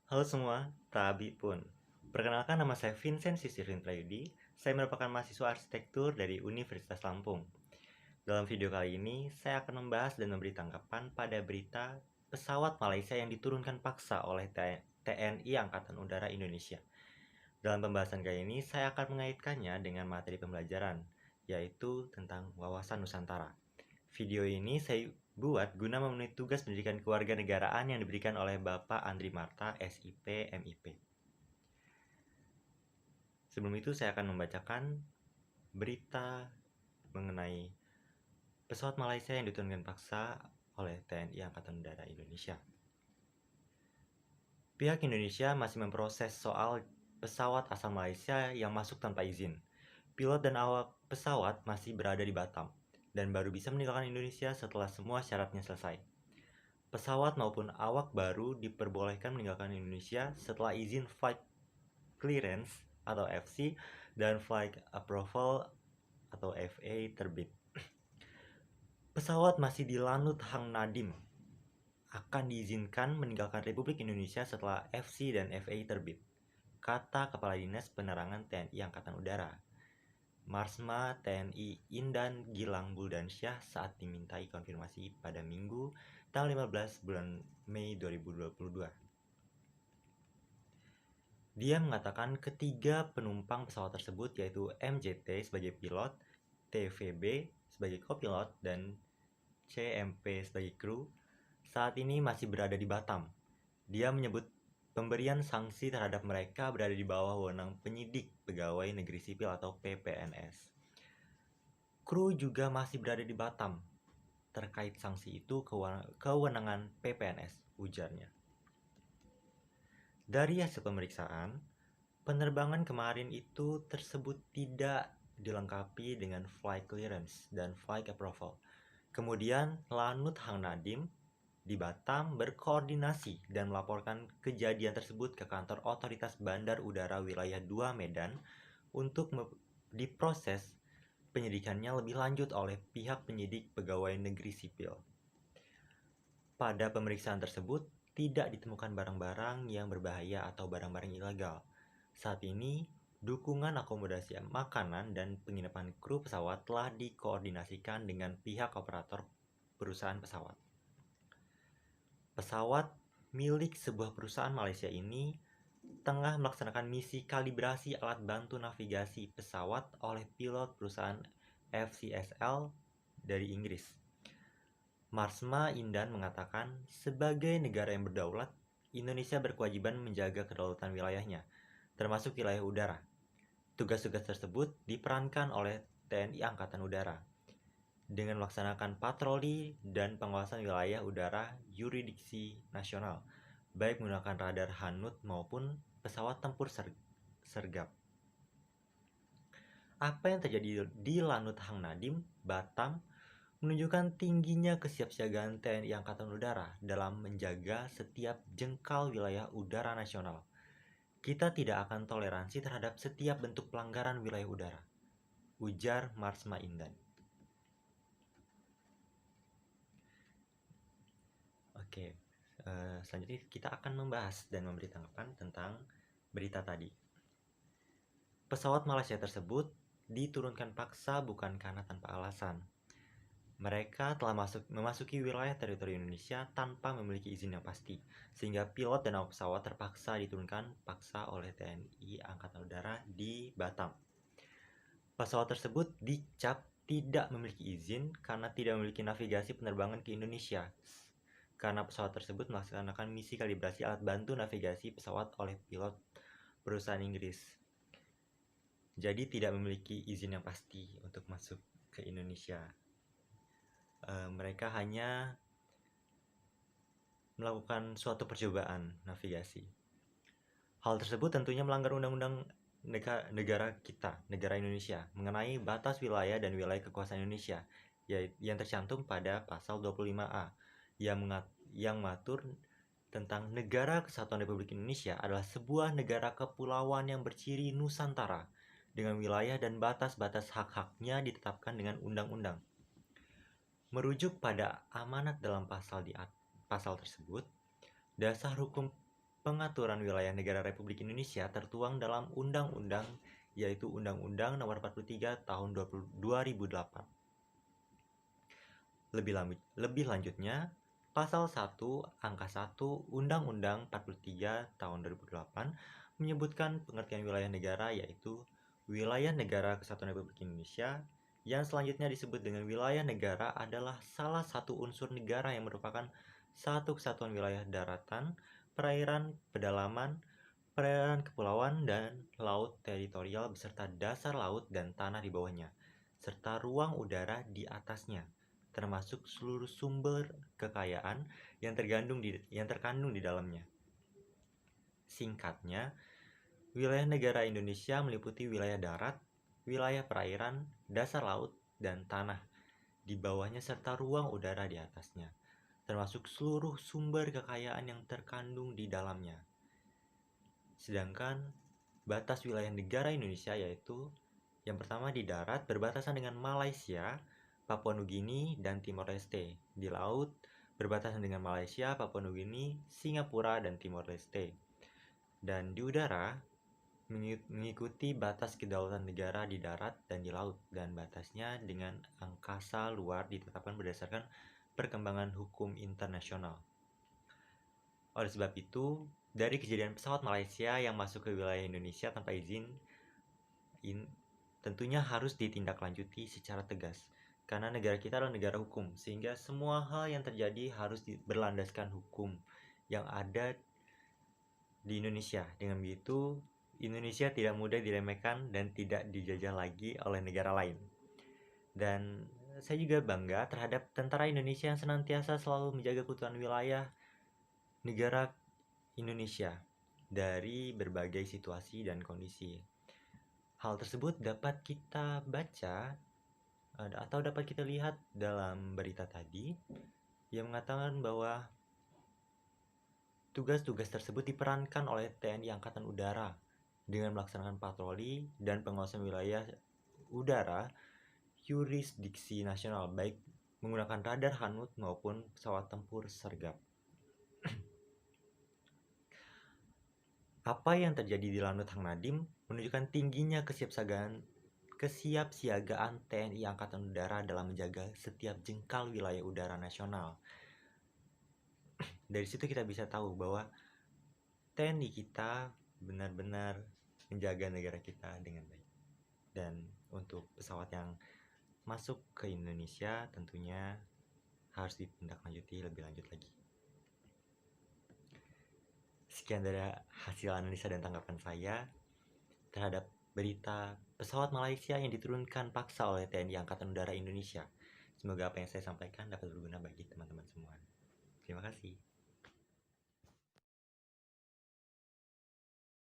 Halo semua, Tabi pun. Perkenalkan, nama saya Vincent Sisirin Prayudi. Saya merupakan mahasiswa arsitektur dari Universitas Lampung. Dalam video kali ini, saya akan membahas dan memberi tanggapan pada berita pesawat Malaysia yang diturunkan paksa oleh TNI Angkatan Udara Indonesia. Dalam pembahasan kali ini, saya akan mengaitkannya dengan materi pembelajaran, yaitu tentang wawasan Nusantara. Video ini saya buat guna memenuhi tugas pendidikan kewarganegaraan yang diberikan oleh Bapak Andri Marta, SIP, MIP. Sebelum itu saya akan membacakan berita mengenai pesawat Malaysia yang diturunkan paksa oleh TNI Angkatan Udara Indonesia. Pihak Indonesia masih memproses soal pesawat asal Malaysia yang masuk tanpa izin. Pilot dan awak pesawat masih berada di Batam dan baru bisa meninggalkan Indonesia setelah semua syaratnya selesai. Pesawat maupun awak baru diperbolehkan meninggalkan Indonesia setelah izin Flight Clearance atau FC dan Flight Approval atau FA terbit. Pesawat masih di Lanut Hang Nadiem akan diizinkan meninggalkan Republik Indonesia setelah FC dan FA terbit, kata Kepala Dinas Penerangan TNI Angkatan Udara, Marsma TNI Indan Gilang Buldansyah, saat dimintai konfirmasi pada Minggu tanggal 15 bulan Mei 2022. Dia mengatakan ketiga penumpang pesawat tersebut, yaitu MJT sebagai pilot, TVB sebagai kopilot, dan CMP sebagai kru, saat ini masih berada di Batam. Dia menyebut pemberian sanksi terhadap mereka berada di bawah wewenang penyidik pegawai negeri sipil atau PPNS. Kru juga masih berada di Batam. Terkait sanksi itu kewenangan PPNS, ujarnya. Dari hasil pemeriksaan, penerbangan kemarin itu tersebut tidak dilengkapi dengan flight clearance dan flight approval. Kemudian Lanut Hang Nadiem di Batam berkoordinasi dan melaporkan kejadian tersebut ke kantor Otoritas Bandar Udara Wilayah 2 Medan untuk diproses penyidikannya lebih lanjut oleh pihak penyidik pegawai negeri sipil. Pada pemeriksaan tersebut, tidak ditemukan barang-barang yang berbahaya atau barang-barang ilegal. Saat ini, dukungan akomodasi makanan dan penginapan kru pesawat telah dikoordinasikan dengan pihak operator perusahaan pesawat. Pesawat milik sebuah perusahaan Malaysia ini tengah melaksanakan misi kalibrasi alat bantu navigasi pesawat oleh pilot perusahaan FCSL dari Inggris. Marsma Indan mengatakan, sebagai negara yang berdaulat, Indonesia berkewajiban menjaga kedaulatan wilayahnya, termasuk wilayah udara. Tugas-tugas tersebut diperankan oleh TNI Angkatan Udara dengan melaksanakan patroli dan pengawasan wilayah udara yurisdiksi nasional, baik menggunakan radar Hanut maupun pesawat tempur sergap. Apa yang terjadi di Lanut Hang Nadiem, Batam, menunjukkan tingginya kesiapsiagaan TNI Angkatan Udara dalam menjaga setiap jengkal wilayah udara nasional. Kita tidak akan toleransi terhadap setiap bentuk pelanggaran wilayah udara, ujar Marsma Indan. Oke, selanjutnya kita akan membahas dan memberi tanggapan tentang berita tadi. Pesawat Malaysia tersebut diturunkan paksa bukan karena tanpa alasan. Mereka telah memasuki wilayah teritori Indonesia tanpa memiliki izin yang pasti, sehingga pilot dan awak pesawat terpaksa diturunkan paksa oleh TNI Angkatan Udara di Batam. Pesawat tersebut dicap tidak memiliki izin karena tidak memiliki navigasi penerbangan ke Indonesia, karena pesawat tersebut melaksanakan misi kalibrasi alat bantu navigasi pesawat oleh pilot perusahaan Inggris. Jadi tidak memiliki izin yang pasti untuk masuk ke Indonesia. Mereka hanya melakukan suatu percobaan navigasi. Hal tersebut tentunya melanggar undang-undang negara kita, negara Indonesia, mengenai batas wilayah dan wilayah kekuasaan Indonesia, yang tercantum pada pasal 25A, yang mengatur tentang Negara Kesatuan Republik Indonesia adalah sebuah negara kepulauan yang berciri Nusantara, dengan wilayah dan batas-batas hak-haknya ditetapkan dengan undang-undang. Merujuk pada amanat dalam pasal tersebut, dasar hukum pengaturan wilayah negara Republik Indonesia tertuang dalam undang-undang, yaitu Undang-Undang Nomor 43 Tahun 2008. Lebih lanjutnya, Pasal 1 Angka 1 Undang-Undang 43 Tahun 2008 menyebutkan pengertian wilayah negara, yaitu wilayah negara Kesatuan Republik Indonesia. Yang selanjutnya disebut dengan wilayah negara adalah salah satu unsur negara yang merupakan satu kesatuan wilayah daratan, perairan, pedalaman, perairan kepulauan, dan laut teritorial beserta dasar laut dan tanah di bawahnya, serta ruang udara di atasnya, termasuk seluruh sumber kekayaan yang terkandung di dalamnya. Singkatnya, wilayah negara Indonesia meliputi wilayah darat, wilayah perairan, dasar laut, dan tanah di bawahnya serta ruang udara di atasnya, termasuk seluruh sumber kekayaan yang terkandung di dalamnya. Sedangkan batas wilayah negara Indonesia yaitu yang pertama di darat berbatasan dengan Malaysia, Papua Nugini, dan Timor Leste. Di laut berbatasan dengan Malaysia, Papua Nugini, Singapura, dan Timor Leste. Dan di udara mengikuti batas kedaulatan negara di darat dan di laut, dan batasnya dengan angkasa luar ditetapkan berdasarkan perkembangan hukum internasional. Oleh sebab itu, dari kejadian pesawat Malaysia yang masuk ke wilayah Indonesia tanpa izin, tentunya harus ditindaklanjuti secara tegas, karena negara kita adalah negara hukum, sehingga semua hal yang terjadi harus berlandaskan hukum yang ada di Indonesia. Dengan begitu, Indonesia tidak mudah diremehkan dan tidak dijajah lagi oleh negara lain. Dan saya juga bangga terhadap tentara Indonesia yang senantiasa selalu menjaga keutuhan wilayah negara Indonesia dari berbagai situasi dan kondisi. Hal tersebut dapat kita baca atau dapat kita lihat dalam berita tadi yang mengatakan bahwa tugas-tugas tersebut diperankan oleh TNI Angkatan Udara dengan melaksanakan patroli dan pengawasan wilayah udara yurisdiksi nasional, baik menggunakan radar Hanut maupun pesawat tempur Sergap. Apa yang terjadi di Lanut Hang Nadim menunjukkan tingginya kesiapsiagaan TNI Angkatan Udara dalam menjaga setiap jengkal wilayah udara nasional. Dari situ kita bisa tahu bahwa TNI kita benar-benar menjaga negara kita dengan baik. Dan untuk pesawat yang masuk ke Indonesia tentunya harus ditindaklanjuti lebih lanjut lagi. Sekian dari hasil analisa dan tanggapan saya terhadap berita pesawat Malaysia yang diturunkan paksa oleh TNI Angkatan Udara Indonesia. Semoga apa yang saya sampaikan dapat berguna bagi teman-teman semua. Terima kasih.